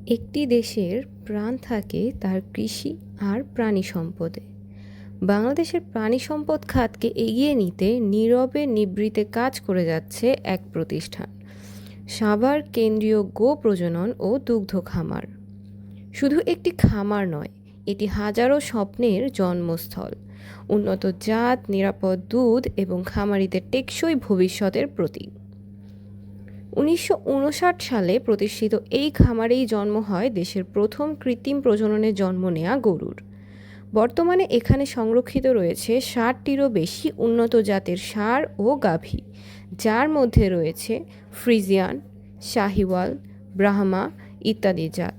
একটি দেশের প্রাণ থাকে তার কৃষি আর প্রাণী সম্পদে। বাংলাদেশের প্রাণী সম্পদ খাতকে এগিয়ে নিতে নীরবে নিভৃতে কাজ করে যাচ্ছে এক প্রতিষ্ঠান, সাভার কেন্দ্রীয় গো প্রজনন ও দুগ্ধ খামার। শুধু একটি খামার নয়, এটি হাজারো স্বপ্নের জন্মস্থল, উন্নত জাত, নিরাপদ দুধ এবং খামারিদের টেকসই ভবিষ্যতের প্রতীক। ১৯৫৯ সালে প্রতিষ্ঠিত এই খামারেই জন্ম হয় দেশের প্রথম কৃত্রিম প্রজননে জন্ম নেয়া গরুর। বর্তমানে এখানে সংরক্ষিত রয়েছে ৬০টিরও বেশি উন্নত জাতের ষাঁড় ও গাভী, যার মধ্যে রয়েছে ফ্রিজিয়ান, শাহিওয়াল, ব্রাহ্মা ইত্যাদি জাত।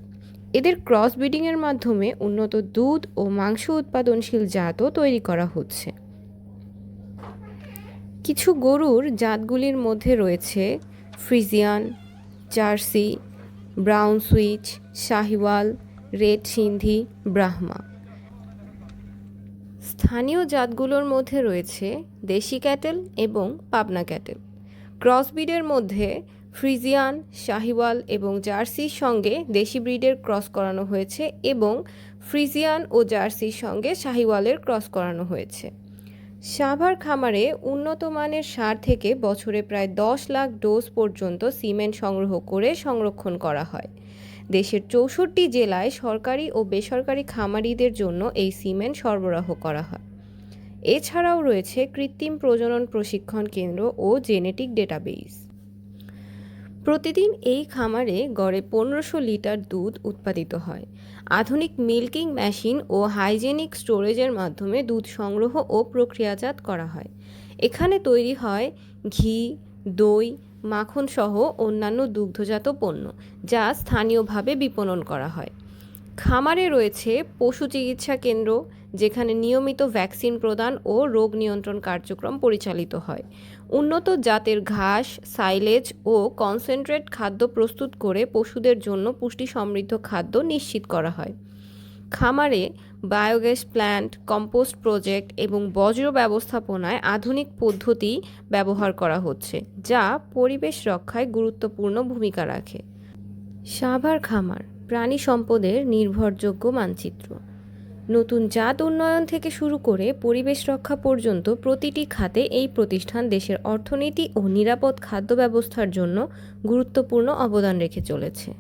এদের ক্রস ব্রিডিংয়ের মাধ্যমে উন্নত দুধ ও মাংস উৎপাদনশীল জাতও তৈরি করা হচ্ছে। কিছু গরুর জাতগুলির মধ্যে রয়েছে Friesian, jersey, brown switch, Sahiwal, red Sindhi, Brahma. স্থানীয় জাতগুলোর মধ্যে রয়েছে দেশি ক্যাটেল এবং পাবনা ক্যাটেল। ক্রসব্রিডের মধ্যে ফ্রিজিয়ান, শাহিওয়াল এবং জার্সির সঙ্গে দেশি ব্রিডের ক্রস করানো হয়েছে এবং ফ্রিজিয়ান ও জার্সির সঙ্গে শাহিওয়ালের ক্রস করানো হয়েছে। সাভার খামারে উন্নত মানের সার থেকে বছরে প্রায় ১০ লাখ ডোজ পর্যন্ত সিমেন্ট সংগ্রহ করে সংরক্ষণ করা হয়। দেশের ৬৪ জেলায় সরকারি ও বেসরকারি খামারিদের জন্য এই সিমেন্ট সরবরাহ করা হয়। এছাড়াও রয়েছে কৃত্রিম প্রজনন প্রশিক্ষণ কেন্দ্র ও জেনেটিক ডেটাবেস। প্রতিদিন এই খামারে গড়ে ১৫০০ লিটার দুধ উৎপাদিত হয়। আধুনিক মিল্কিং মেশিন ও হাইজেনিক স্টোরেজের মাধ্যমে দুধ সংগ্রহ ও প্রক্রিয়াজাত করা হয়। এখানে তৈরি হয় ঘি, দই, মাখন সহ অন্যান্য দুগ্ধজাত পণ্য, যা স্থানীয়ভাবে বিপণন করা হয়। খামারে রয়েছে পশু চিকিৎসা কেন্দ্র, যেখানে নিয়মিত ভ্যাকসিন প্রদান ও রোগ নিয়ন্ত্রণ কার্যক্রম পরিচালিত হয়। উন্নত জাতের ঘাস, সাইলেজ ও কনসেন্ট্রেট খাদ্য প্রস্তুত করে পশুদের জন্য পুষ্টি সমৃদ্ধ খাদ্য নিশ্চিত করা হয়। খামারে বায়োগ্যাস প্ল্যান্ট, কম্পোস্ট প্রজেক্ট এবং বর্জ্য ব্যবস্থাপনায় আধুনিক পদ্ধতি ব্যবহার করা হচ্ছে, যা পরিবেশ রক্ষায় গুরুত্বপূর্ণ ভূমিকা রাখে। সাভার খামার প্রাণী সম্পদের নির্ভরযোগ্য মানচিত্র। নতুন জাত উন্নয়ন থেকে শুরু করে পরিবেশ রক্ষা পর্যন্ত প্রতিটি খাতে এই প্রতিষ্ঠান দেশের অর্থনীতি ও নিরাপদ খাদ্য ব্যবস্থার জন্য গুরুত্বপূর্ণ অবদান রেখে চলেছে।